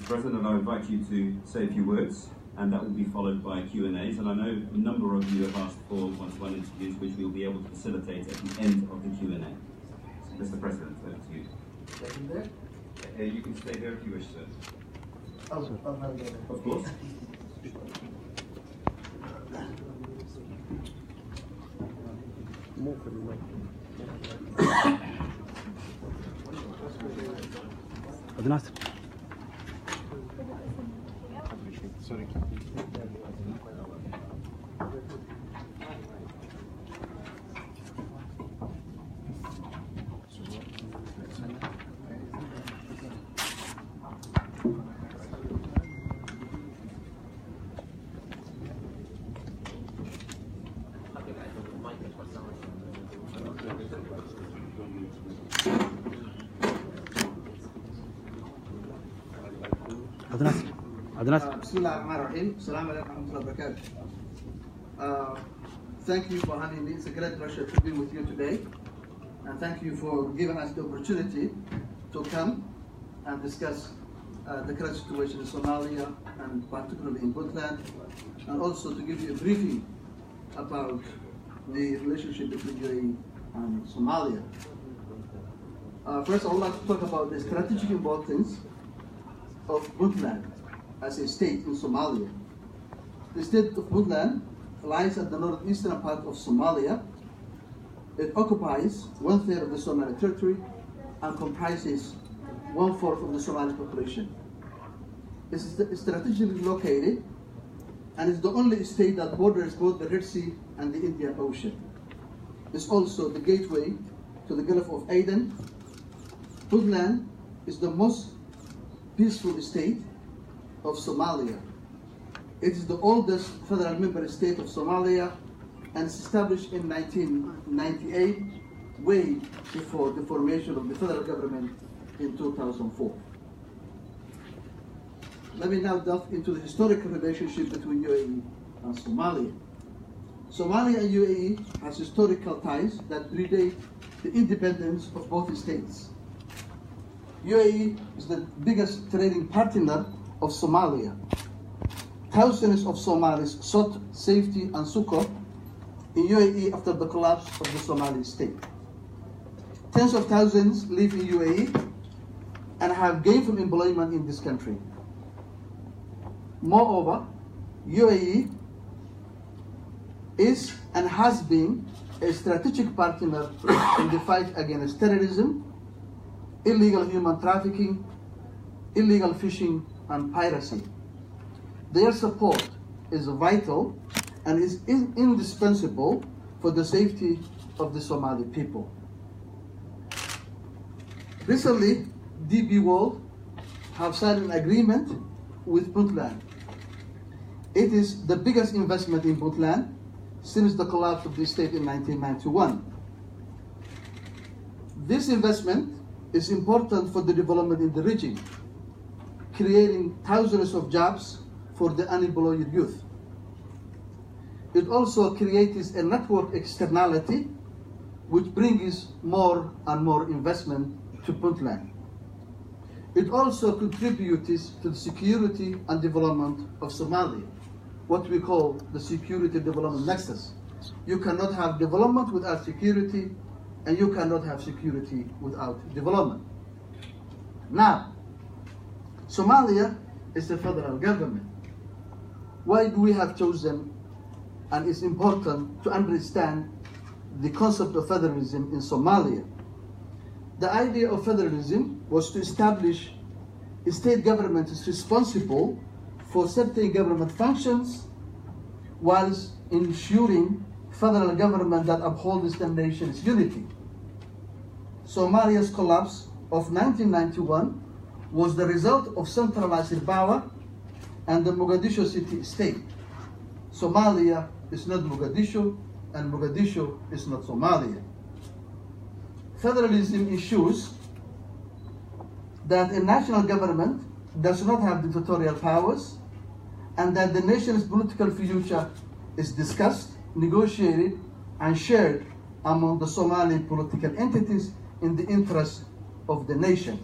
President, I invite you to say a few words, and that will be followed by Q&As. And I know a number of you have asked for one-to-one interviews, which we'll be able to facilitate at the end of the Q&A. Mr. President, over to you. Second there? You can stay there if you wish, sir. Of course. Sorry. Thank you for having me. It's a great pleasure to be with you today. And thank you for giving us the opportunity to come and discuss the current situation in Somalia, and particularly in Puntland, and also to give you a briefing about the relationship between UAE and Somalia. First, I would like to talk about the strategic importance of Puntland as a state in Somalia. The state of Puntland lies at the northeastern part of Somalia. It occupies 1/3 of the Somali territory and comprises 1/4 of the Somali population. It's strategically located and is the only state that borders both the Red Sea and the Indian Ocean. It's also the gateway to the Gulf of Aden. Puntland is the most peaceful state of Somalia. It is the oldest federal member state of Somalia and is established in 1998, way before the formation of the federal government in 2004. Let me now delve into the historical relationship between UAE and Somalia. Somalia and UAE has historical ties that predate the independence of both states. UAE is the biggest trading partner of Somalia. Thousands of Somalis sought safety and succor in UAE after the collapse of the Somali state. Tens of thousands live in UAE and have gainful employment in this country. Moreover, UAE is and has been a strategic partner in the fight against terrorism, illegal human trafficking, illegal fishing, and piracy. Their support is vital and is indispensable for the safety of the Somali people. Recently, DB World have signed an agreement with Puntland. It is the biggest investment in Puntland since the collapse of the state in 1991. This investment is important for the development in the region, creating thousands of jobs for the unemployed youth. It also creates a network externality which brings more and more investment to Puntland. It also contributes to the security and development of Somalia, what we call the security development nexus. You cannot have development without security, and you cannot have security without development. Now, Somalia is the federal government. Why do we have chosen, and it's important to understand the concept of federalism in Somalia? The idea of federalism was to establish a state government is responsible for certain government functions whilst ensuring federal government that upholds the nation's unity. Somalia's collapse of 1991 was the result of centralized power and the Mogadishu city state. Somalia is not Mogadishu, and Mogadishu is not Somalia. Federalism ensures that a national government does not have dictatorial powers, and that the nation's political future is discussed, negotiated, and shared among the Somali political entities in the interest of the nation.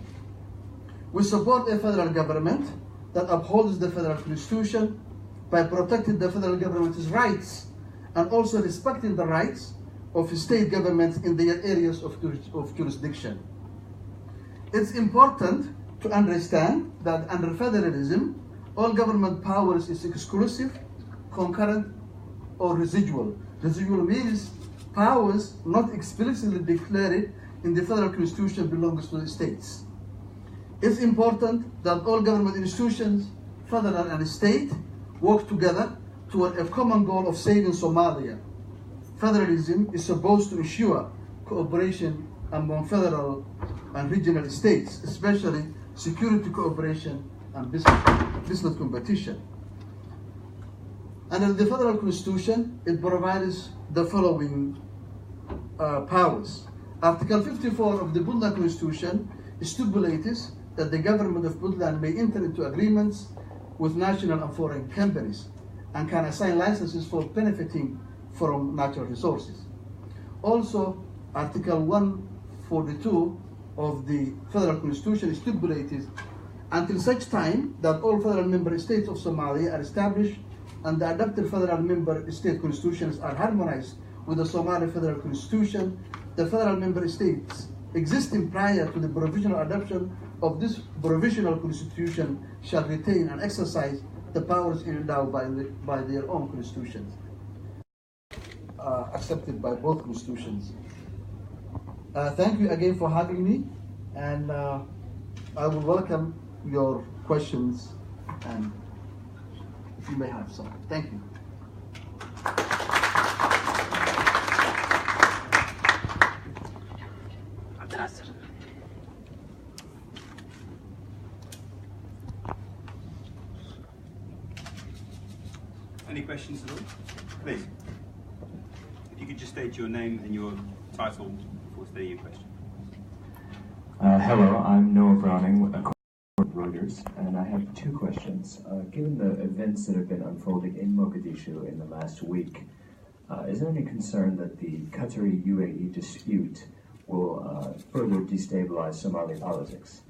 We support a federal government that upholds the federal constitution by protecting the federal government's rights and also respecting the rights of state governments in their areas of jurisdiction. It's important to understand that under federalism, all government powers is exclusive, concurrent, or residual. Residual means powers not explicitly declared in the federal constitution belongs to the states. It's important that all government institutions, federal and state, work together toward a common goal of saving Somalia. Federalism is supposed to ensure cooperation among federal and regional states, especially security cooperation and business competition. Under the federal constitution, it provides the following powers. Article 54 of the Puntland Constitution stipulates that the government of Puntland may enter into agreements with national and foreign companies and can assign licenses for benefiting from natural resources. Also, Article 142 of the Federal Constitution stipulates until such time that all federal member states of Somalia are established and the adopted federal member state constitutions are harmonized with the Somali Federal Constitution, the federal member states existing prior to the provisional adoption of this provisional constitution shall retain and exercise the powers endowed by their own constitutions, accepted by both constitutions. Thank you again for having me, and I will welcome your questions, and if you may have some. Thank you. Any questions at all? Please. If you could just state your name and your title before stating your question. Hello, I'm Noah Browning, a Reuters, and I have two questions. Given the events that have been unfolding in Mogadishu in the last week, is there any concern that the Qatari-UAE dispute will further destabilize Somali politics?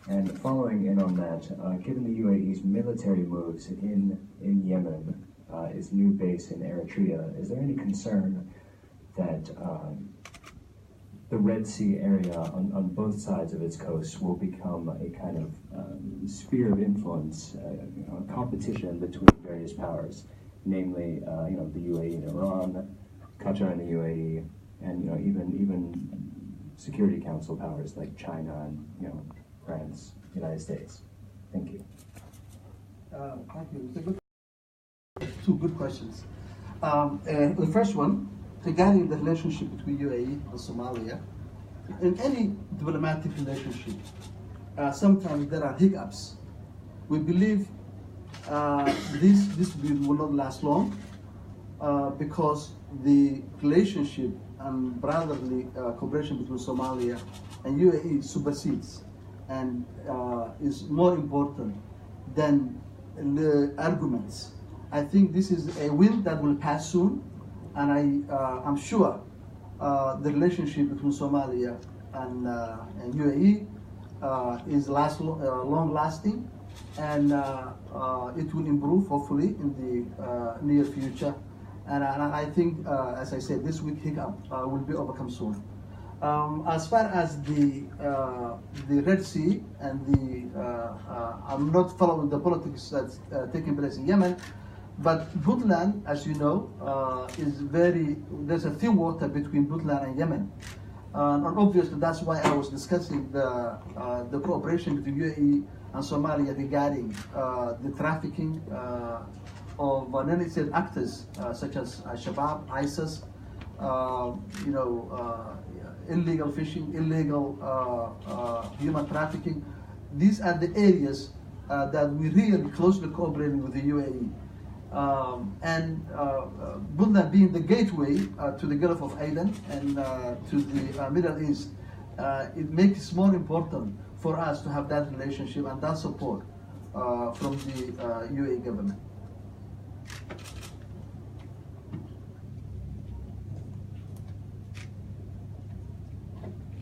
And following in on that, given the UAE's military moves in Yemen, its new base in Eritrea, is there any concern that the Red Sea area on both sides of its coast will become a kind of sphere of influence, a competition between various powers, namely, the UAE and Iran, Qatar and the UAE, and even Security Council powers like China and France, United States. Thank you. Thank you. Two good questions. The first one, regarding the relationship between UAE and Somalia. In any diplomatic relationship, sometimes there are hiccups. We believe this dispute will not last long because the relationship and brotherly cooperation between Somalia and UAE supersedes and is more important than the arguments. I think this is a wind that will pass soon, and I'm sure the relationship between Somalia and UAE is long-lasting, and it will improve hopefully in the near future. And I think, as I said, this week hiccup will be overcome soon. As far as the Red Sea and I'm not following the politics that's taking place in Yemen, but Puntland, as you know, there's a thin water between Puntland and Yemen. And obviously that's why I was discussing the cooperation between UAE and Somalia regarding the trafficking of non-state actors such as Al-Shabaab, ISIS, illegal fishing, illegal human trafficking. These are the areas that we really closely cooperating with the UAE. Puntland being the gateway to the Gulf of Aden and to the Middle East, it makes it more important for us to have that relationship and that support from the UAE government.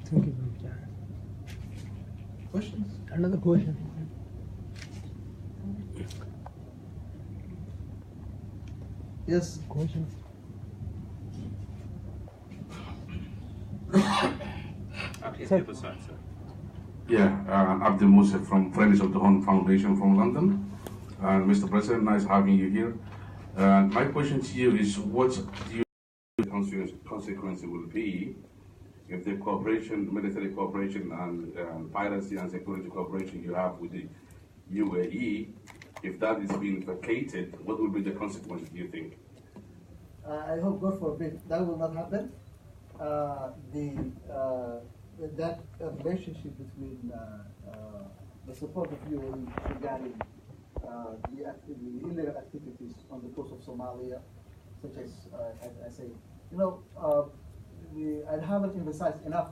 Thank you. Questions? Another question. Yes. Questions? Please, the other side, sir. Yeah, Abdul Musa from Friends of the Horn Foundation from London. Mr. President, nice having you here. My question to you is, what do you think the consequence will be if the cooperation, military cooperation and piracy and security cooperation you have with the UAE, if that is being vacated, what will be the consequence, do you think? I hope, God forbid, that will not happen. That relationship between the support of UAE regarding the illegal activities on the coast of Somalia, such as I say, I haven't emphasized enough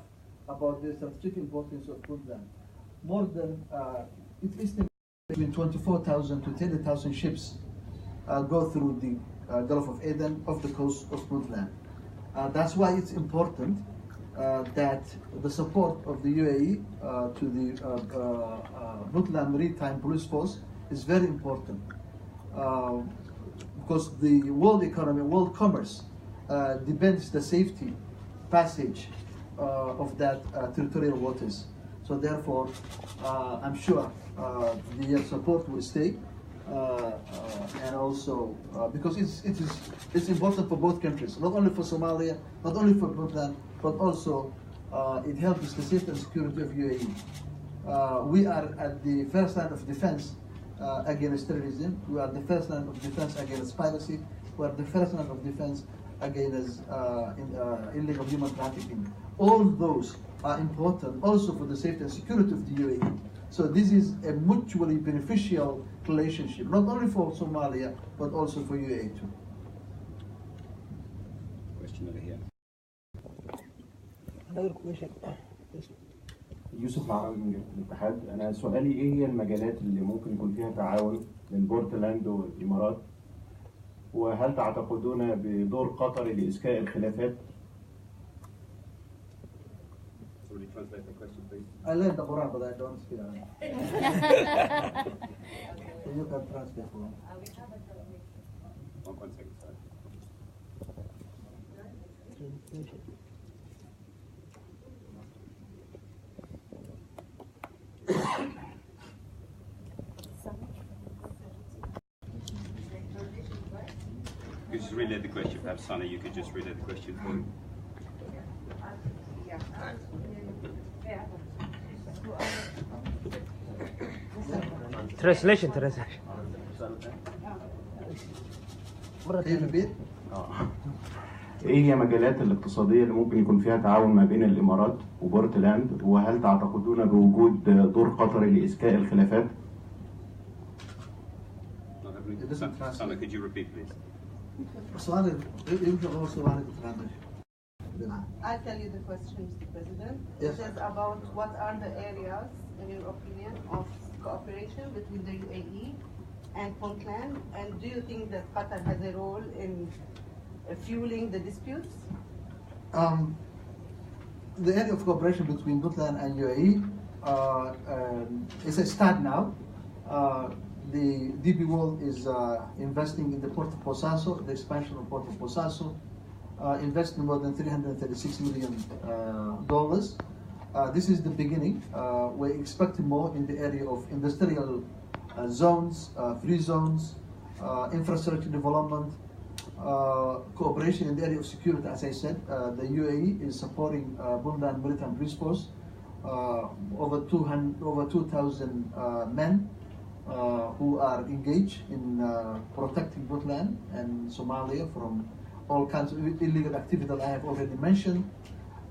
about the strategic importance of Puntland. More than it's estimated between 24,000 to 30,000 ships go through the Gulf of Aden off the coast of Puntland. That's why it's important that the support of the UAE to the Puntland Maritime Police Force is very important, because the world economy, world commerce depends the safety passage of that territorial waters. So therefore, I'm sure the support will stay, and also because it's important for both countries, not only for Somalia, not only for Puntland, but also it helps the safety and security of UAE. We are at the first line of defense against terrorism. We are the first line of defense against piracy. We are the first line of defense against illegal human trafficking. All those are important also for the safety and security of the UAE. So this is a mutually beneficial relationship, not only for Somalia, but also for UAE too. Question over here. Another question. يوسف العربي من الاتحاد. انا سؤالي ايه هي المجالات اللي ممكن يكون فيها تعاون بين بورتلاند والامارات، وهل تعتقدون بدور قطر لإسكاء الخلافات؟ Somebody translate the question, please. I learned the Quran, but I don't speak Arabic. So you can translate for me. One second, sorry. You could just relay the question. Perhaps, Sana, you could just relay the question for him. Translation. Can you repeat? ايه هي مجالات الاقتصادية اللي ممكن يكون فيها تعاون ما بين الامارات وبورتلاند، وهل تعتقدون بوجود دور قطري لإسكاء الخلافات؟ Sana, could you repeat, please? I'll tell you the question, Mr. President. Yes. It is about what are the areas, in your opinion, of cooperation between the UAE and Puntland, and do you think that Qatar has a role in fueling the disputes? The area of cooperation between Puntland and UAE is a start now. The DP World is investing in the Port of Bosaso, the expansion of Port of Bosaso, investing more than $336 million. This is the beginning. We're expecting more in the area of industrial zones, free zones, infrastructure development, cooperation in the area of security. As I said, the UAE is supporting Puntland Maritime Police Force, over 2,000 men who are engaged in protecting Puntland and Somalia from all kinds of illegal activity that I have already mentioned.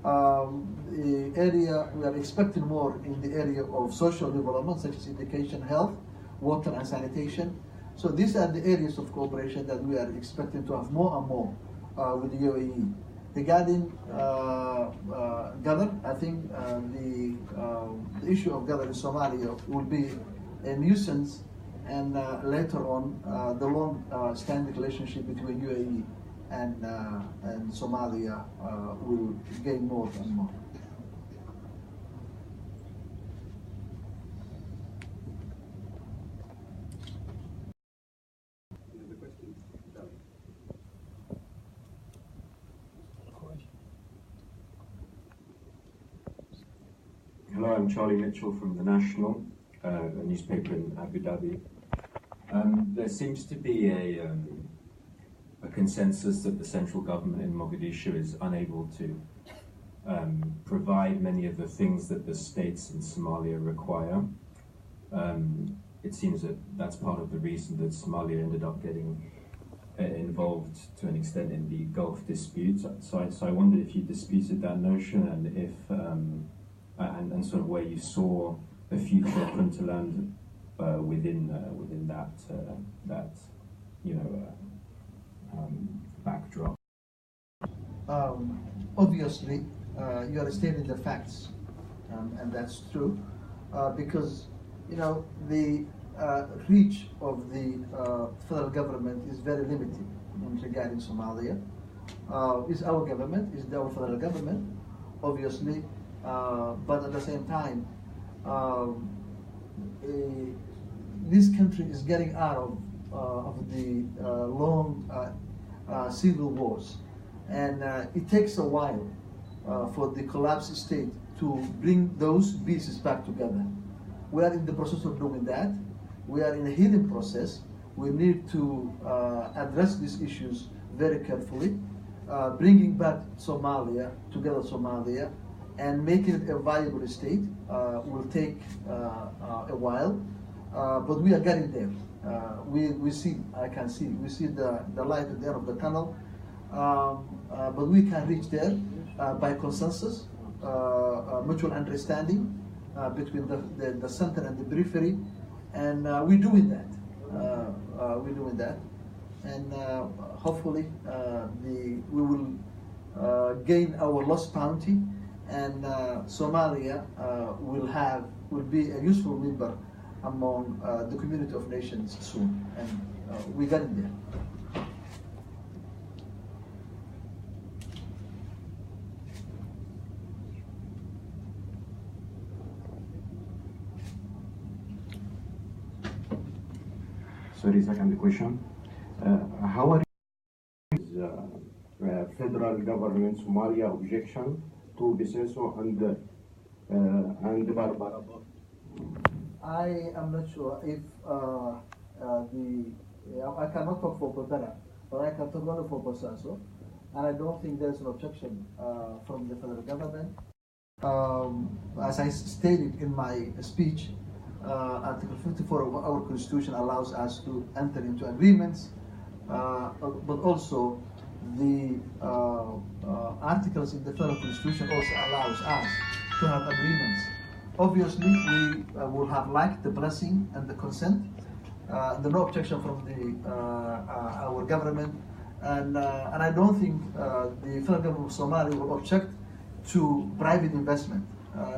The area, we are expecting more in the area of social development, such as education, health, water and sanitation. So these are the areas of cooperation that we are expecting to have more and more with the UAE. Regarding Qatar, I think the issue of Qatar in Somalia will be a nuisance, and later on the long-standing relationship between UAE and Somalia will gain more and more. I'm Charlie Mitchell from The National, a newspaper in Abu Dhabi. There seems to be a consensus that the central government in Mogadishu is unable to provide many of the things that the states in Somalia require. It seems that that's part of the reason that Somalia ended up getting involved to an extent in the Gulf dispute. So I wondered if you disputed that notion, and if and sort of where you saw the future of Puntland within that backdrop. Obviously, you are stating the facts, and that's true, because the reach of the federal government is very limited regarding Somalia. Is our government, is our federal government, obviously, but at the same time, this country is getting out of the long civil wars, and it takes a while for the collapsed state to bring those pieces back together. We are in the process of doing that. We are in a healing process. We need to address these issues very carefully, bringing back Somalia, and making it a viable state will take a while, but we are getting there. We see the light at the end of the tunnel, but we can reach there by consensus, mutual understanding between the center and the periphery, and we're doing that. And hopefully we will gain our lost bounty, and Somalia will be a useful member among the community of nations soon, and we're getting there. Sorry, second question. How are federal government Somalia objection to Biseso and Barbara? I am not sure if I cannot talk for Barbara, but I can talk only for Biseso, and I don't think there's an objection from the federal government. As I stated in my speech, Article 54 of our Constitution allows us to enter into agreements, but also the articles in the Federal Constitution also allows us to have agreements. Obviously, we will have liked the blessing and the consent, the no objection from our government, and I don't think the federal government of Somalia will object to private investment.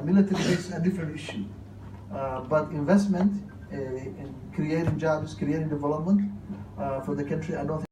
Military is a different issue. But investment in creating jobs, creating development for the country, I don't think